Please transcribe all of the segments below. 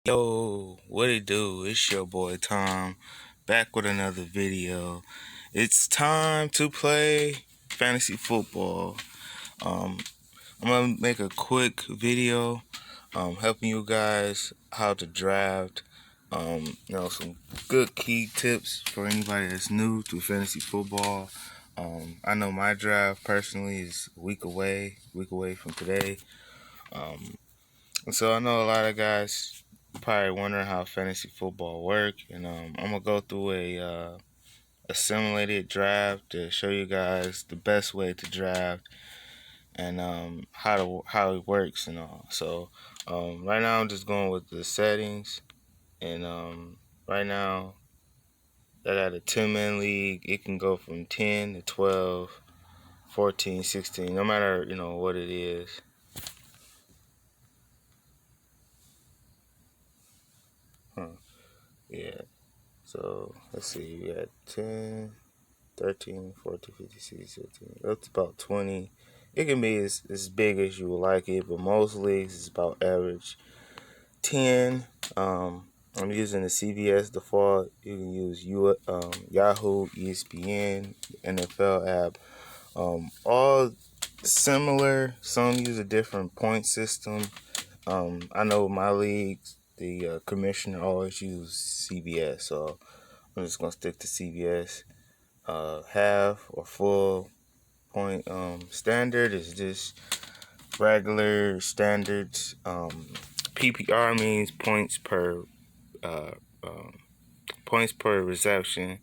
Yo, what it do? It's your boy Tom, back with another video. It's time to play fantasy football. Um, I'm gonna make a quick video, helping you guys how to draft. Some good key tips for anybody that's new to fantasy football. I know my draft personally is a week away from today. So I know a lot of guys probably wondering how fantasy football work, and I'm gonna go through a simulated draft to show you guys the best way to draft and how it works and all. So right now I'm just going with the settings, and right now that at a 10-man league, it can go from 10 to 12, 14, 16, no matter what it is. Yeah. So let's see, we got 10, 13, 14, 15, 16, 17. That's about 20. It can be as big as you would like it, but most leagues is about average 10. I'm using the CBS default. You can use Yahoo, ESPN, NFL app. All similar. Some use a different point system. I know my leagues, the commissioner always use CBS, so I'm just gonna stick to CBS. Half or full point standard is just regular standards. PPR means uh, um, points per reception,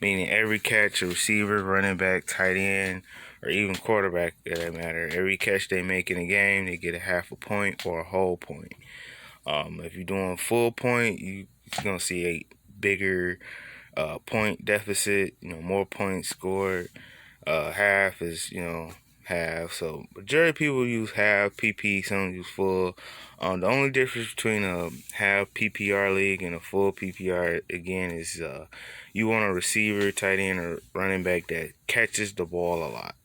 meaning every catch a receiver, running back, tight end, or even quarterback, for that matter, every catch they make in a game, they get a half a point or a whole point. If you're doing full point, you're gonna see a bigger point deficit, more points scored. Half is, half. So majority of people use half PP, some use full. The only difference between a half PPR league and a full PPR again is you want a receiver, tight end, or running back that catches the ball a lot.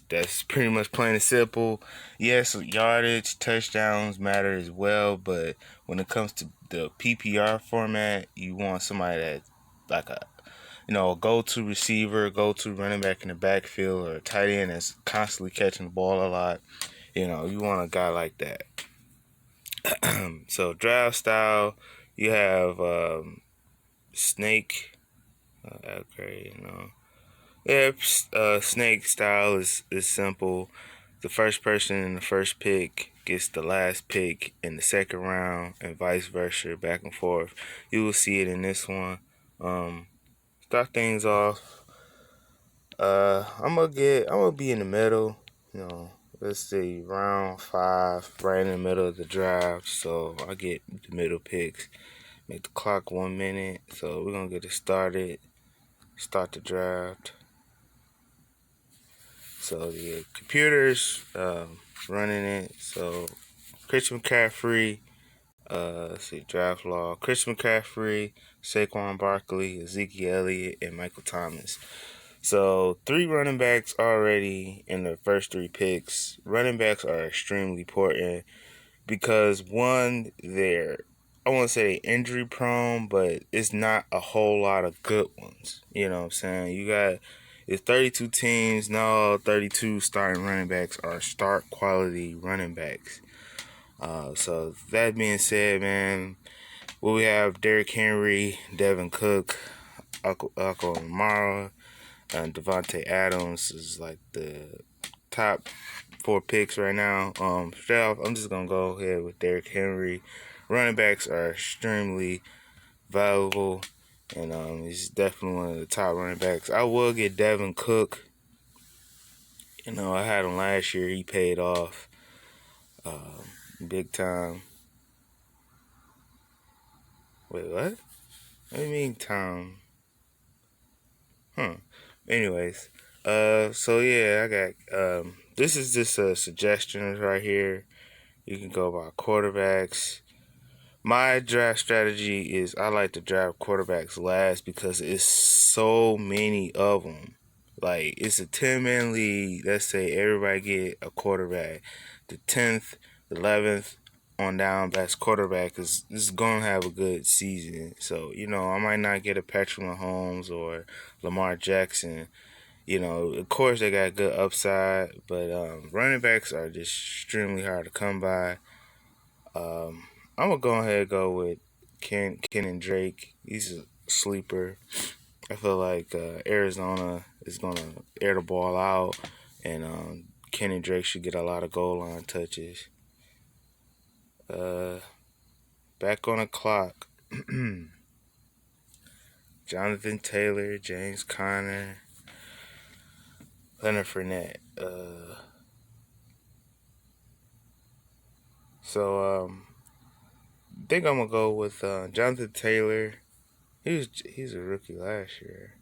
That's pretty much plain and simple. Yes, yardage, touchdowns matter as well, but when it comes to the PPR format, you want somebody that like a go-to receiver, go-to running back in the backfield, or a tight end that's constantly catching the ball a lot. You want a guy like that. So draft style, you have snake. Okay, Yeah, snake style is simple. The first person in the first pick gets the last pick in the second round, and vice versa, back and forth. You will see it in this one. Start things off. I'm gonna be in the middle. Let's see, round 5, right in the middle of the draft. So I get the middle picks. Make the clock 1 minute. So we're gonna get it started. Start the draft. So the computer's running it. So Christian McCaffrey, let's see, draft law. Christian McCaffrey, Saquon Barkley, Ezekiel Elliott, and Michael Thomas. So 3 running backs already in the first 3 picks. Running backs are extremely important because one, I won't say injury prone, but it's not a whole lot of good ones. You know what I'm saying? It's 32 teams. Now 32 starting running backs are start quality running backs. So that being said, man, we have Derrick Henry, Devin Cook, Alco Amara, and Devontae Adams is like the top 4 picks right now. Straight off, I'm just gonna go ahead with Derrick Henry. Running backs are extremely valuable, and he's definitely one of the top running backs. I will get Devin Cook. I had him last year. He paid off big time. Wait, what? What do you mean, Tom? Anyways, so yeah, I got this is just a suggestions right here. You can go by quarterbacks. My draft strategy is I like to draft quarterbacks last because it's so many of them. Like, it's a 10-man league. Let's say everybody get a quarterback. The 10th, 11th, on down, best quarterback is going to have a good season. So, I might not get a Patrick Mahomes or Lamar Jackson. Of course they got good upside, but running backs are just extremely hard to come by. I'm gonna go ahead and go with Kenyon Drake. He's a sleeper. I feel like Arizona is gonna air the ball out, and Kenyon Drake should get a lot of goal line touches. Uh, Back on the clock. Jonathan Taylor, James Conner, Leonard Fournette. So I think I'm gonna go with Jonathan Taylor. He's a rookie last year.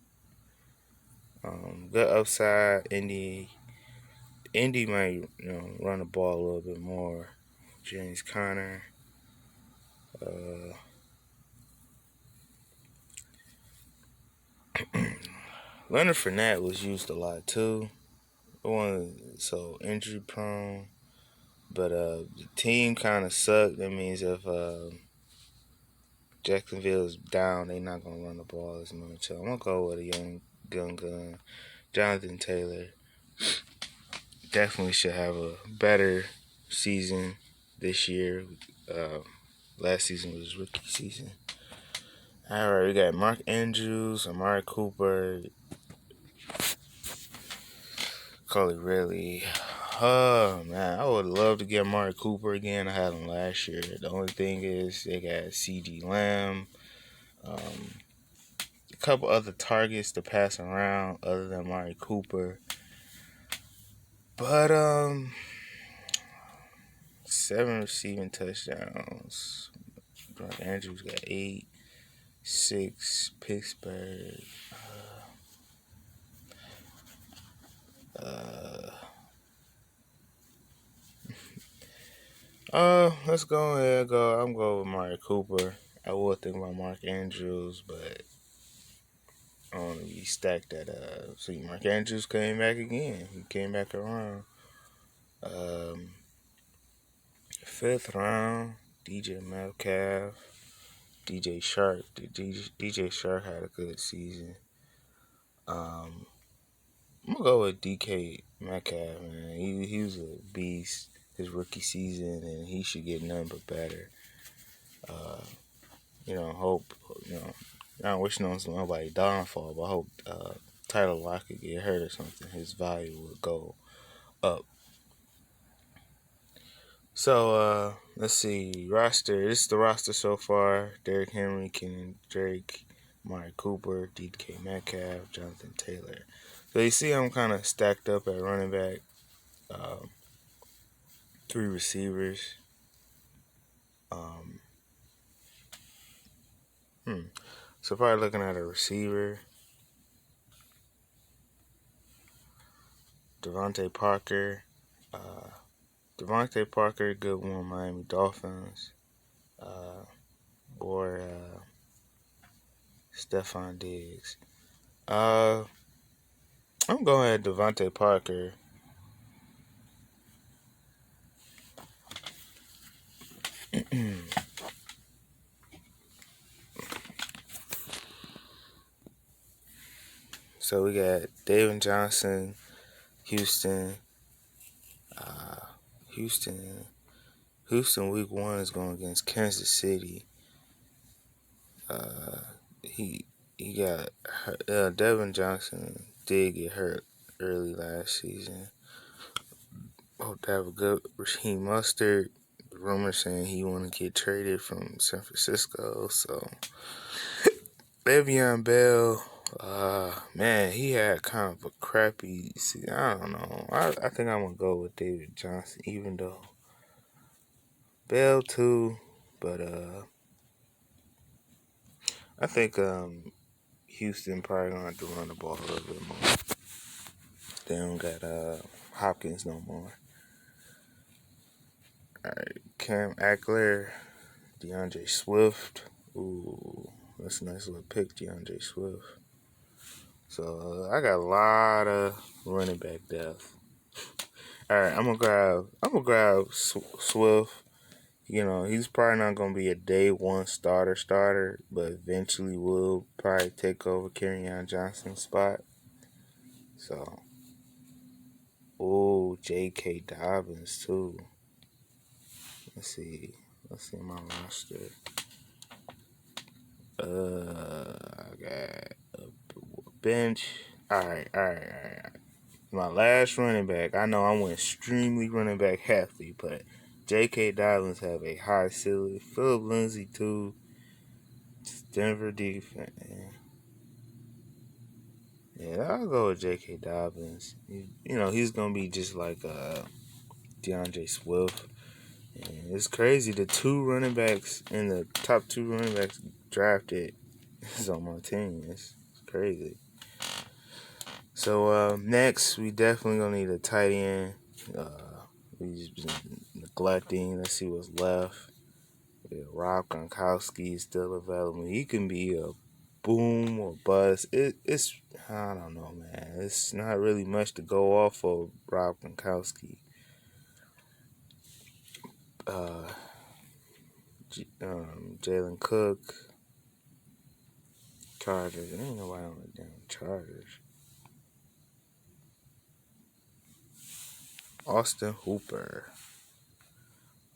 Good upside. Indy might run the ball a little bit more. James Conner. Uh, Leonard Fournette was used a lot too. So injury prone. But the team kind of sucked. That means if Jacksonville is down, they're not gonna run the ball as much. So I'm gonna go with a young gun, Jonathan Taylor. Definitely should have a better season this year. Uh, Last season was his rookie season. All right, we got Mark Andrews, Amari Cooper, Cully Ridley. Oh man, I would love to get Amari Cooper again. I had him last year. The only thing is they got CeeDee Lamb, a couple other targets to pass around other than Amari Cooper. But 7 receiving touchdowns. Mark Andrews got 8, 6. Pittsburgh. Let's go ahead and go. I'm going with Amari Cooper. I would think about Mark Andrews, but I want to be stacked at see, Mark Andrews came back again. He came back around. Um, Fifth round, DJ Metcalf, DJ Shark. DJ Shark had a good season. I'm gonna go with DK Metcalf, man. He was a beast his rookie season, and he should get none but better. Hope not wishing on nobody downfall, but I hope Tyler Lockett get hurt or something. His value would go up. So let's see roster. This is the roster so far: Derrick Henry, Kenyon Drake, Amari Cooper, DK Metcalf, Jonathan Taylor. So you see, I'm kind of stacked up at running back. 3 receivers. Um, So probably looking at a receiver. Devontae Parker. Devontae Parker, good one, Miami Dolphins. Or Stephon Diggs. I'm going at Devontae Parker. So we got David Johnson, Houston. Houston week 1 is going against Kansas City. He got Devin Johnson did get hurt early last season. Hope to have a good Raheem Mostert. Rumors saying he want to get traded from San Francisco. So Le'Veon Bell, man, he had kind of a crappy season. I don't know. I think I'm gonna go with David Johnson, even though Bell too, but I think Houston probably gonna have to run the ball a little bit more. They don't got Hopkins no more. All right, Cam Akler, DeAndre Swift. Ooh, that's a nice little pick, DeAndre Swift. So I got a lot of running back depth. All right, I'm gonna grab Swift, He's probably not gonna be a day one starter, but eventually will probably take over Kerryon Johnson's spot. So, J.K. Dobbins too. Let's see. Let's see my roster. I got a bench. All right. My last running back. I know I went extremely running back heavy, but J.K. Dobbins have a high ceiling. Philip Lindsay too. Denver defense. Yeah, I'll go with J.K. Dobbins. He's gonna be just like DeAndre Swift. And it's crazy. The top two running backs drafted is on my team. It's crazy. So next, we definitely gonna need a tight end. We just been neglecting. Let's see what's left. Yeah, Rob Gronkowski is still available. He can be a boom or bust. It's I don't know, man. It's not really much to go off of Rob Gronkowski. Jalen Cook, Chargers. There ain't nobody on the damn Chargers. Austin Hooper.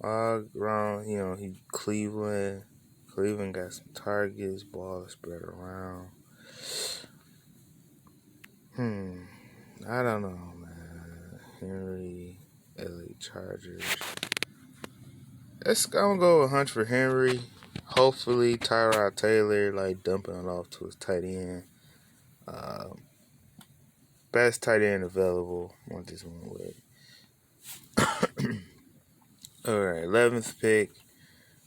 Around, he Cleveland. Cleveland got some targets, ball spread around. I don't know, man. Henry, LA Chargers. I'm gonna go with Hunt for Henry. Hopefully, Tyrod Taylor dumping it off to his tight end. Best tight end available. Want this one with. All right, 11th pick.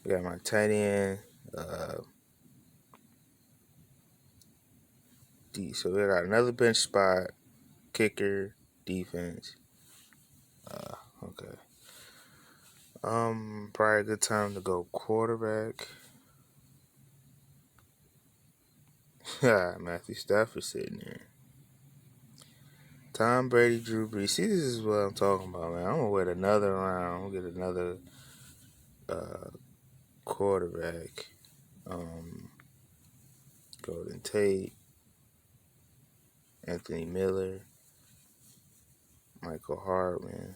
We got my tight end. So we got another bench spot, kicker, defense. Okay. Probably a good time to go quarterback. Matthew Stafford sitting there. Tom Brady, Drew Brees. See, this is what I'm talking about, man. I'm gonna wait another round. We'll get another quarterback. Golden Tate, Anthony Miller, Michael Hartman.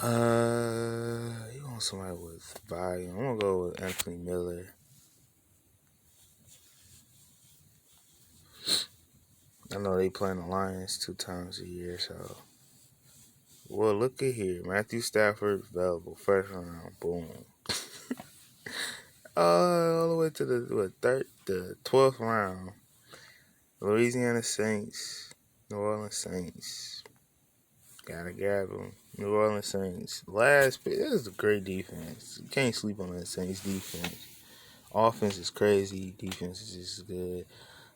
You want somebody with volume? I'm gonna go with Anthony Miller. I know they play in the Lions 2 times a year, so. Well, look at here. Matthew Stafford available, first round, boom. All the way to the 12th round. Louisiana Saints, New Orleans Saints. Gotta grab them. New Orleans Saints. Last pick. This is a great defense. You can't sleep on that Saints defense. Offense is crazy. Defense is just good.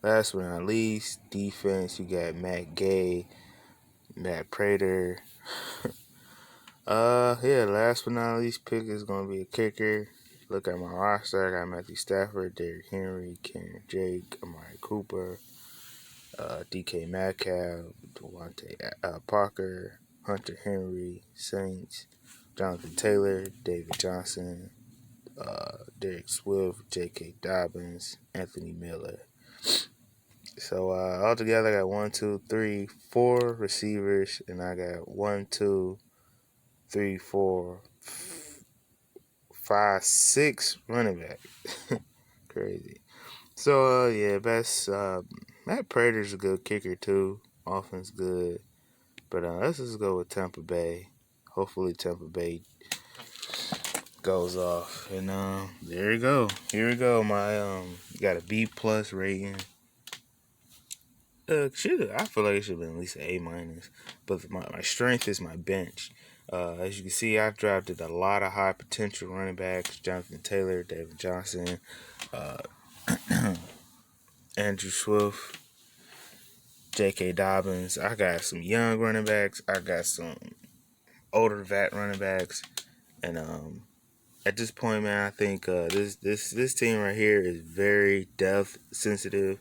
Last but not least, defense. You got Matt Gay, Matt Prater. Last but not least pick is gonna be a kicker. Look at my roster. I got Matthew Stafford, Derrick Henry, Kenyon Drake, Amari Cooper, DK Metcalf, Devontae Parker, Hunter Henry, Saints, Jonathan Taylor, David Johnson, Derek Swift, J.K. Dobbins, Anthony Miller. So altogether, I got 1, 2, 3, 4 receivers, and I got 1, 2, 3, 4, 5, 6 running back. Crazy. So best. Matt Prater's a good kicker too. Offense good, but let's just go with Tampa Bay. Hopefully Tampa Bay goes off, and there you go. Here we go. My got a B+ rating. I feel like it should have been at least an A-, but my strength is my bench. As you can see, I've drafted a lot of high potential running backs: Jonathan Taylor, David Johnson, Andrew Swift, J.K. Dobbins. I got some young running backs. I got some older vet running backs, and at this point, man, I think this team right here is very depth sensitive.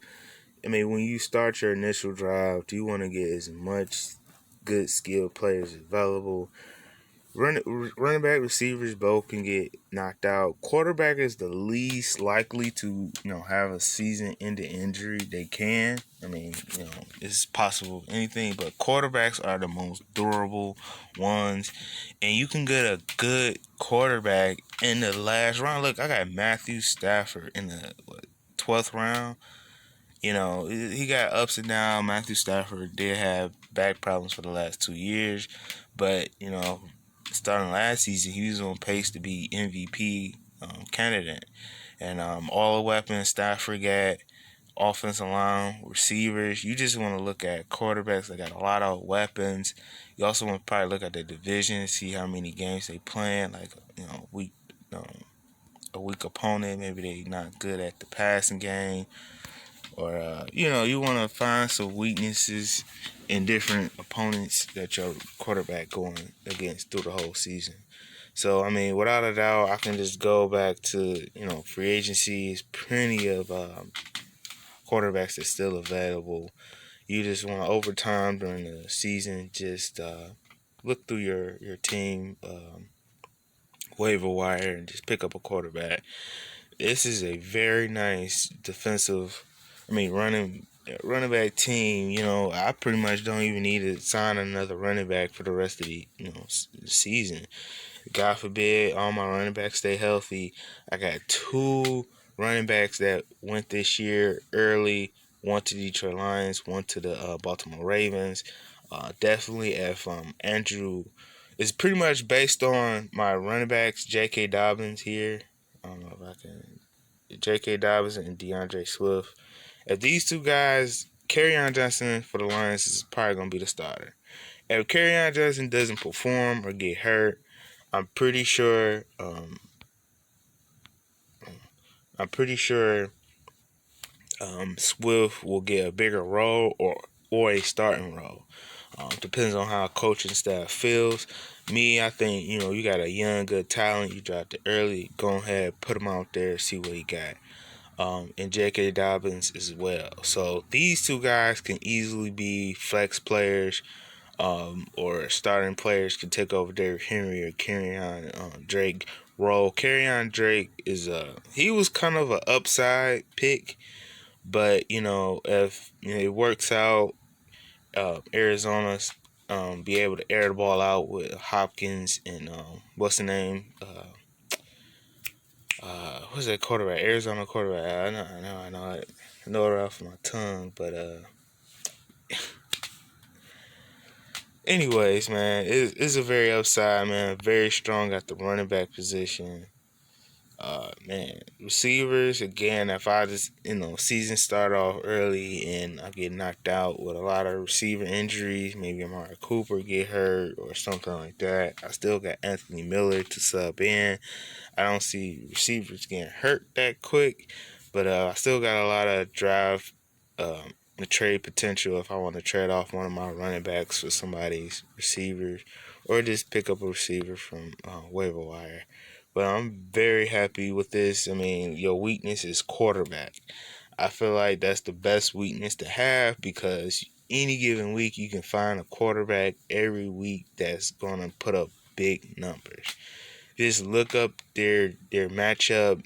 I mean, when you start your initial draft, you want to get as much good skilled players available. running back, receivers both can get knocked out. Quarterback is the least likely to have a season-ending injury. They can. I mean, it's possible anything, but quarterbacks are the most durable ones, and you can get a good quarterback in the last round. Look, I got Matthew Stafford in the 12th round. He got ups and downs. Matthew Stafford did have back problems for the last 2 years, but starting last season, he was on pace to be MVP candidate. And all the weapons Stafford got, offensive line, receivers. You just want to look at quarterbacks that got a lot of weapons. You also want to probably look at the division, see how many games they playing. Like weak, a weak opponent. Maybe they not good at the passing game. Or, you want to find some weaknesses in different opponents that your quarterback going against through the whole season. So, I mean, without a doubt, I can just go back to, free agency. Is plenty of quarterbacks that's still available. You just want to, over time during the season, just look through your team waiver wire and just pick up a quarterback. This is a very nice running back team. I pretty much don't even need to sign another running back for the rest of the season. God forbid all my running backs stay healthy. I got 2 running backs that went this year early. One to the Detroit Lions, one to the Baltimore Ravens. Definitely if Andrew is pretty much based on my running backs, J.K. Dobbins here. I don't know if I can. J.K. Dobbins and DeAndre Swift. If these 2 guys, Kerryon Johnson for the Lions is probably going to be the starter. If Kerryon Johnson doesn't perform or get hurt, I'm pretty sure Swift will get a bigger role or a starting role. Depends on how coaching staff feels. Me, I think, you got a young, good talent. You dropped it early. Go ahead, put him out there, see what he got. And J.K. Dobbins as well. So these 2 guys can easily be flex players, or starting players can take over Derrick Henry or Kenyon Drake role. Kenyon Drake he was kind of an upside pick, but if it works out, Arizona's be able to air the ball out with Hopkins and what's the name? What's that quarterback? Arizona quarterback. I know it off my tongue, but anyways, man, it's a very upside, man. Very strong at the running back position. Man, receivers, again, if I just, season start off early and I get knocked out with a lot of receiver injuries, maybe Amari Cooper get hurt or something like that, I still got Anthony Miller to sub in. I don't see receivers getting hurt that quick, but I still got a lot of drive, the trade potential if I want to trade off one of my running backs for somebody's receivers, or just pick up a receiver from waiver wire. But I'm very happy with this. I mean, your weakness is quarterback. I feel like that's the best weakness to have, because any given week you can find a quarterback every week that's going to put up big numbers. Just look up their matchup,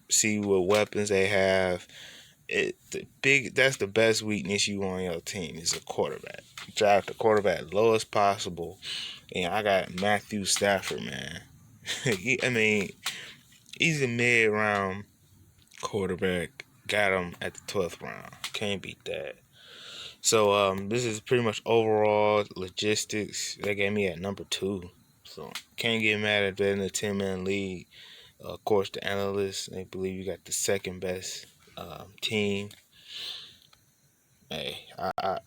see what weapons they have. That's the best weakness you want on your team is a quarterback. Draft the quarterback low as possible. And I got Matthew Stafford, man. I mean, he's a mid-round quarterback. Got him at the 12th round. Can't beat that. So this is pretty much overall logistics. They gave me at number 2. So can't get mad at that in the 10-man league. Of course, the analysts, they believe you got the second best team. Hey,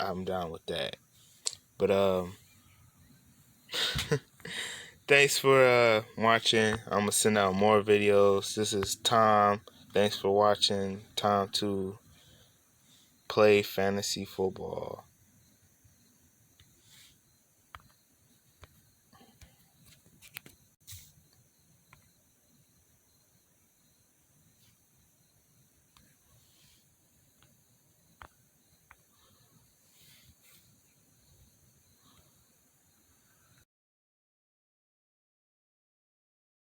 I'm down with that. But thanks for watching. I'm gonna send out more videos. This is Tom. Thanks for watching. Time to play fantasy football.